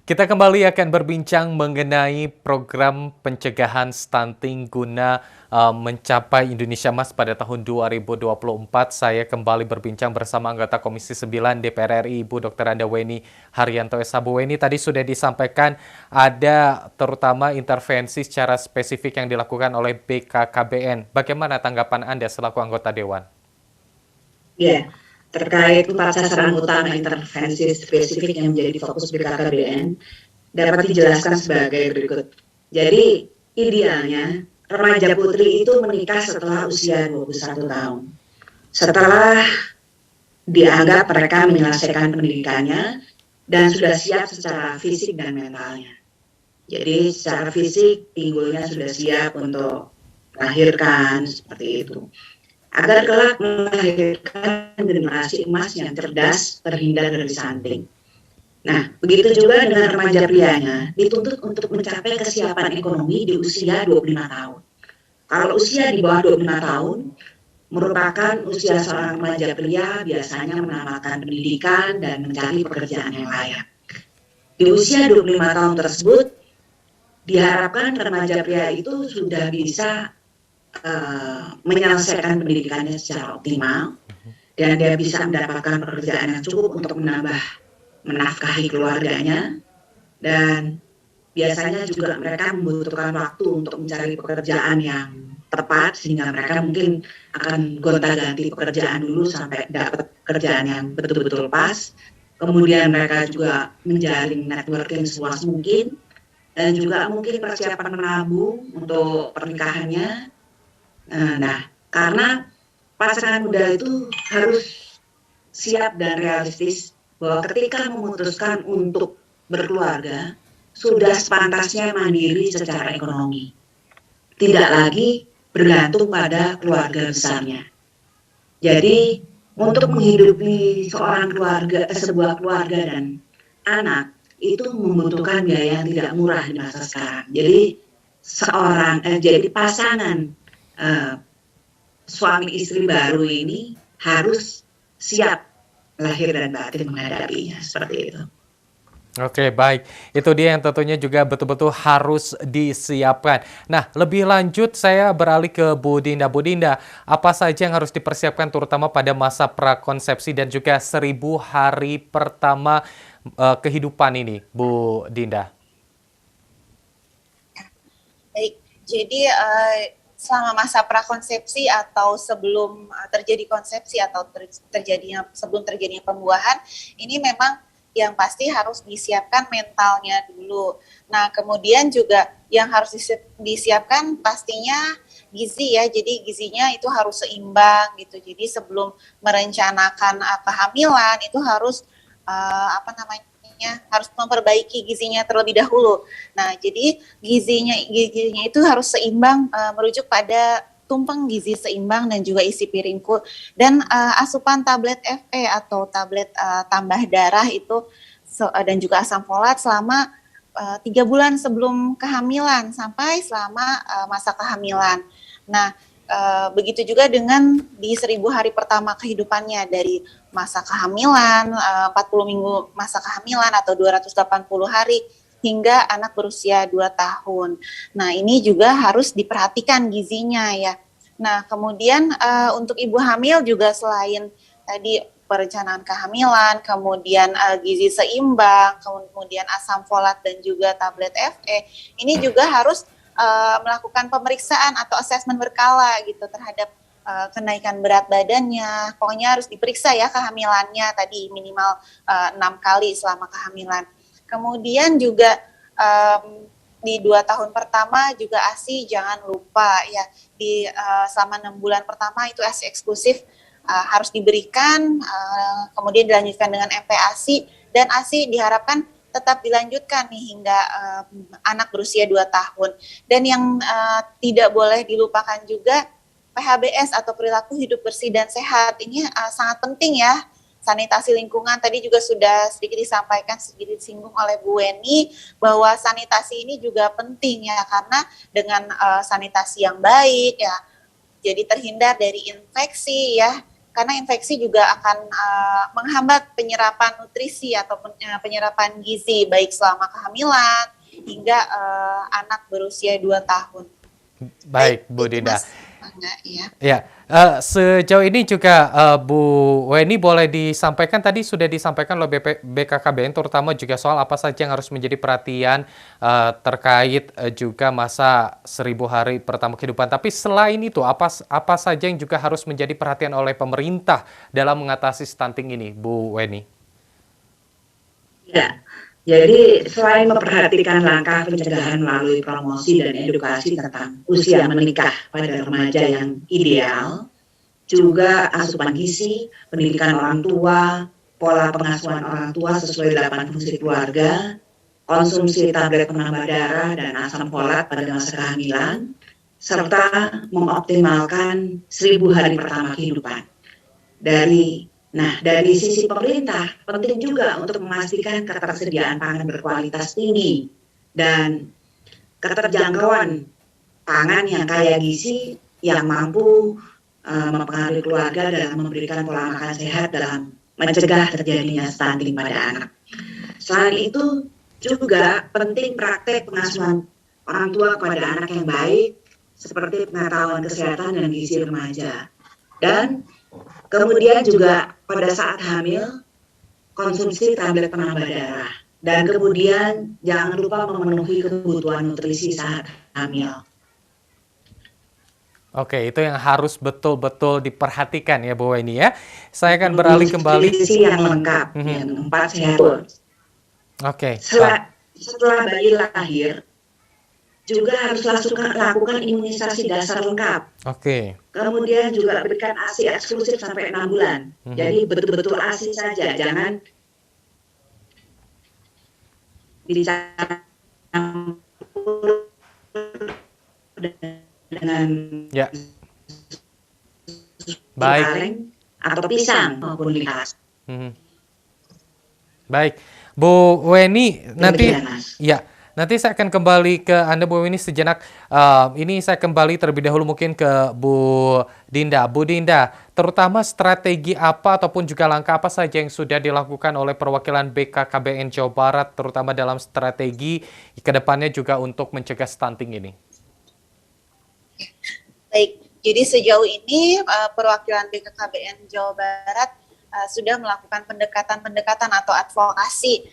Kita kembali akan berbincang mengenai program pencegahan stunting guna mencapai Indonesia Emas pada tahun 2024. Saya kembali berbincang bersama anggota Komisi 9 DPR RI, Ibu Dr. Anda Weni Haryanto S. Bu Weni. Tadi sudah disampaikan ada terutama intervensi secara spesifik yang dilakukan oleh BKKBN. Bagaimana tanggapan Anda selaku anggota Dewan? Ya, terkait 4 sasaran utama intervensi spesifik yang menjadi fokus BKKBN dapat dijelaskan sebagai berikut. Jadi, idealnya remaja putri itu menikah setelah usia 21 tahun. Setelah dianggap mereka menyelesaikan pendidikannya dan sudah siap secara fisik dan mentalnya. Jadi secara fisik pinggulnya sudah siap untuk melahirkan seperti itu. Agar kelak melahirkan generasi emas yang cerdas, terhindar dari stunting. Nah, begitu juga dengan remaja prianya, dituntut untuk mencapai kesiapan ekonomi di usia 25 tahun. Kalau usia di bawah 25 tahun, merupakan usia seorang remaja pria biasanya menamatkan pendidikan dan mencari pekerjaan yang layak. Di usia 25 tahun tersebut, diharapkan remaja pria itu sudah bisa menyelesaikan pendidikannya secara optimal dan dia bisa mendapatkan pekerjaan yang cukup untuk menafkahi keluarganya, dan biasanya juga mereka membutuhkan waktu untuk mencari pekerjaan yang tepat sehingga mereka mungkin akan gonta-ganti pekerjaan dulu sampai dapat pekerjaan yang betul-betul pas. Kemudian mereka juga menjalin networking seluas mungkin dan juga mungkin persiapan menabung untuk pernikahannya. Nah, karena pasangan muda itu harus siap dan realistis bahwa ketika memutuskan untuk berkeluarga, sudah sepantasnya mandiri secara ekonomi. Tidak lagi bergantung pada keluarga besarnya. Jadi, untuk menghidupi sebuah keluarga dan anak, itu membutuhkan biaya yang tidak murah di masa sekarang. Jadi, jadi pasangan suami istri baru ini harus siap lahir dan batin menghadapinya, seperti itu. Oke, baik. Itu dia yang tentunya juga betul-betul harus disiapkan. Nah, lebih lanjut saya beralih ke Bu Dinda. Bu Dinda, apa saja yang harus dipersiapkan terutama pada masa prakonsepsi dan juga 1000 hari pertama kehidupan ini, Bu Dinda? Baik, jadi selama masa prakonsepsi atau sebelum terjadi konsepsi atau sebelum terjadinya pembuahan, ini memang yang pasti harus disiapkan mentalnya dulu. Nah, kemudian juga yang harus disiapkan pastinya gizi ya. Jadi gizinya itu harus seimbang gitu. Jadi sebelum merencanakan kehamilan itu harus harus memperbaiki gizinya terlebih dahulu. Nah, jadi gizinya itu harus seimbang, merujuk pada tumpeng gizi seimbang dan juga isi piringku, dan asupan tablet Fe atau tablet tambah darah itu dan juga asam folat selama 3 bulan sebelum kehamilan sampai selama masa kehamilan. Nah, begitu juga dengan di 1000 hari pertama kehidupannya, dari masa kehamilan, 40 minggu masa kehamilan atau 280 hari hingga anak berusia 2 tahun. Nah, ini juga harus diperhatikan gizinya ya. Nah, kemudian untuk ibu hamil juga selain tadi perencanaan kehamilan, kemudian gizi seimbang, kemudian asam folat dan juga tablet Fe, ini juga harus melakukan pemeriksaan atau asesmen berkala gitu terhadap kenaikan berat badannya. Pokoknya harus diperiksa ya kehamilannya tadi minimal 6 kali selama kehamilan. Kemudian juga di 2 tahun pertama juga ASI jangan lupa ya, di selama 6 bulan pertama itu ASI eksklusif harus diberikan, kemudian dilanjutkan dengan MPASI, dan ASI diharapkan tetap dilanjutkan nih hingga anak berusia 2 tahun. Dan yang tidak boleh dilupakan juga PHBS atau perilaku hidup bersih dan sehat. Ini sangat penting ya. Sanitasi lingkungan tadi juga sudah sedikit disampaikan, sedikit disinggung oleh Bu Weni, bahwa sanitasi ini juga penting ya, karena dengan sanitasi yang baik ya, jadi terhindar dari infeksi ya, karena infeksi juga akan menghambat penyerapan nutrisi ataupun penyerapan gizi baik selama kehamilan hingga anak berusia 2 tahun. Baik, Bu Itu, Dinda. Mas. Enggak, ya. Ya, sejauh ini juga Bu Weni boleh disampaikan, tadi sudah disampaikan oleh BKKBN terutama juga soal apa saja yang harus menjadi perhatian terkait juga masa 1000 hari pertama kehidupan. Tapi selain itu, apa saja yang juga harus menjadi perhatian oleh pemerintah dalam mengatasi stunting ini, Bu Weni? Ya, jadi selain memperhatikan langkah pencegahan melalui promosi dan edukasi tentang usia menikah pada remaja yang ideal, juga asupan gizi, pendidikan orang tua, pola pengasuhan orang tua sesuai 8 fungsi keluarga, konsumsi tablet penambah darah dan asam folat pada masa kehamilan, serta mengoptimalkan 1000 hari pertama kehidupan. Dari sisi pemerintah, penting juga untuk memastikan ketersediaan pangan berkualitas tinggi dan keterjangkauan pangan yang kaya gizi yang mampu mempengaruhi keluarga dalam memberikan pola makan sehat dalam mencegah terjadinya stunting pada anak. Selain itu, juga penting praktek pengasuhan orang tua kepada anak yang baik, seperti pengetahuan kesehatan dan gizi remaja. Dan kemudian juga pada saat hamil, konsumsi tablet penambah darah. Dan kemudian jangan lupa memenuhi kebutuhan nutrisi saat hamil. Oke, itu yang harus betul-betul diperhatikan ya Bu Weni ya. Saya akan beralih kembali. Nutrisi yang lengkap, yang 4 sehat. Oke. Setelah bayi lahir, juga harus lakukan imunisasi dasar lengkap. Oke. Kemudian juga berikan ASI eksklusif sampai 6 bulan. Jadi betul-betul ASI saja, jangan dicampur dengan baik atau pisang maupun likas. Baik, Bu Weni, nanti ya. Nanti saya akan kembali ke Anda Bu Weni sejenak. Ini saya kembali terlebih dahulu mungkin ke Bu Dinda. Bu Dinda, terutama strategi apa ataupun juga langkah apa saja yang sudah dilakukan oleh perwakilan BKKBN Jawa Barat, terutama dalam strategi ke depannya juga untuk mencegah stunting ini? Baik, jadi sejauh ini perwakilan BKKBN Jawa Barat sudah melakukan pendekatan-pendekatan atau advokasi,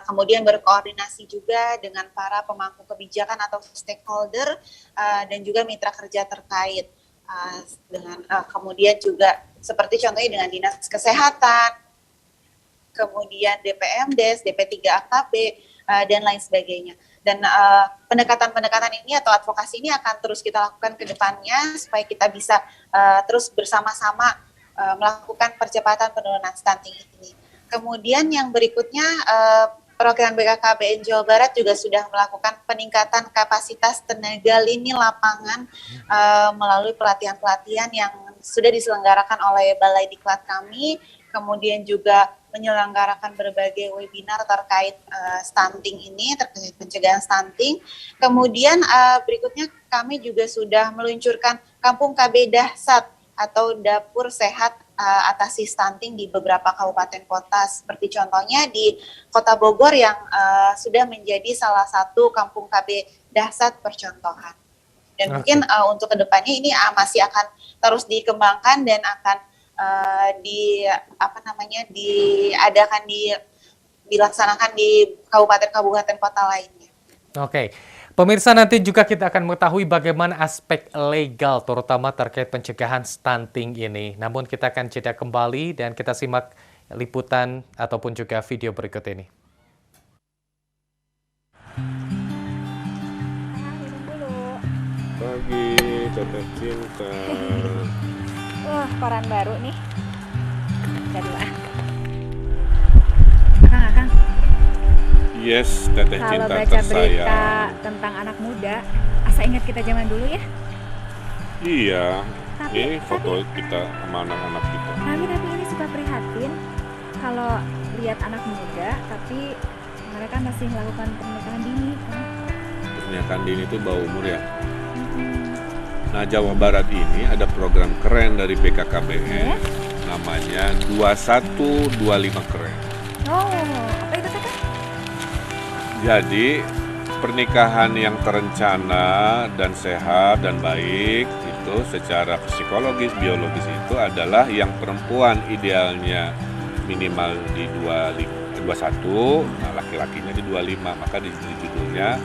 kemudian berkoordinasi juga dengan para pemangku kebijakan atau stakeholder dan juga mitra kerja terkait. Kemudian juga seperti contohnya dengan Dinas Kesehatan, kemudian DPMDes, DP3AKB, dan lain sebagainya. Dan pendekatan-pendekatan ini atau advokasi ini akan terus kita lakukan ke depannya supaya kita bisa terus bersama-sama melakukan percepatan penurunan stunting ini. Kemudian yang berikutnya, perwakilan BKKBN Jawa Barat juga sudah melakukan peningkatan kapasitas tenaga lini lapangan melalui pelatihan-pelatihan yang sudah diselenggarakan oleh Balai Diklat kami, kemudian juga menyelenggarakan berbagai webinar terkait stunting ini, terkait pencegahan stunting. Kemudian berikutnya kami juga sudah meluncurkan Kampung KB Dahsyat atau dapur sehat atasi stunting di beberapa kabupaten kota, seperti contohnya di Kota Bogor yang sudah menjadi salah satu kampung KB dahsyat percontohan. Dan mungkin untuk kedepannya ini masih akan terus dikembangkan dan akan dilaksanakan di kabupaten-kabupaten kota lainnya. Oke. Pemirsa, nanti juga kita akan mengetahui bagaimana aspek legal terutama terkait pencegahan stunting ini. Namun kita akan jeda kembali dan kita simak liputan ataupun juga video berikut ini. Pagi, Teteh Cinta. Wah, koran baru nih. Kita dulu ah. Akang. Yes, Teteh Kalau Cinta baca berita tersayang. tentang anak muda, asa ingat kita zaman dulu ya. Iya, Tapi- ini foto kita sama anak-anak kita. Tapi ini suka prihatin kalau lihat anak muda, tapi mereka masih melakukan pernikahan dini. Pernikahan dini itu bawah umur ya. Nah, Jawa Barat ini ada program keren dari BKKBN. namanya 2125 keren. Oh, apa itu Teteh? Jadi pernikahan yang terencana dan sehat dan baik itu secara psikologis, biologis itu adalah yang perempuan idealnya minimal di 21, nah laki-lakinya di 25, maka di judulnya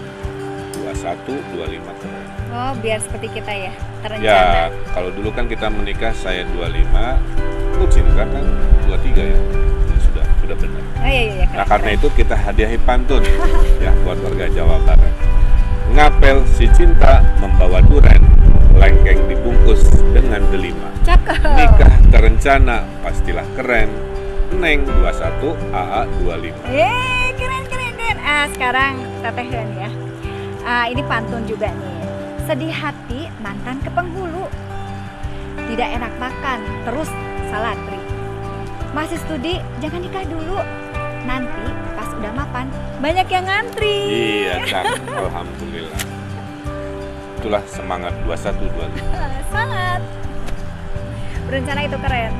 2125 keren. Oh, biar seperti kita ya, terencana. Ya, kalau dulu kan kita menikah saya 25, lu cinta kan 23 ya. Sudah benar. Oh iya iya. Nah, karena itu kita hadiahi pantun ya buat warga Jawa Barat. Ngapel si cinta membawa duren, lengkeng dibungkus dengan delima. Cakep. Nikah terencana pastilah keren. Neng 21, AA 25. Keren. Sekarang Teteh ya. Ini pantun juga nih. Sedih hati mantan ke penghulu. Tidak enak makan, terus salatri. Masih studi, jangan nikah dulu. Nanti pas udah mapan, banyak yang ngantri. Iya, cakep. Alhamdulillah. Itulah semangat 2125. Sangat. Berencana itu keren.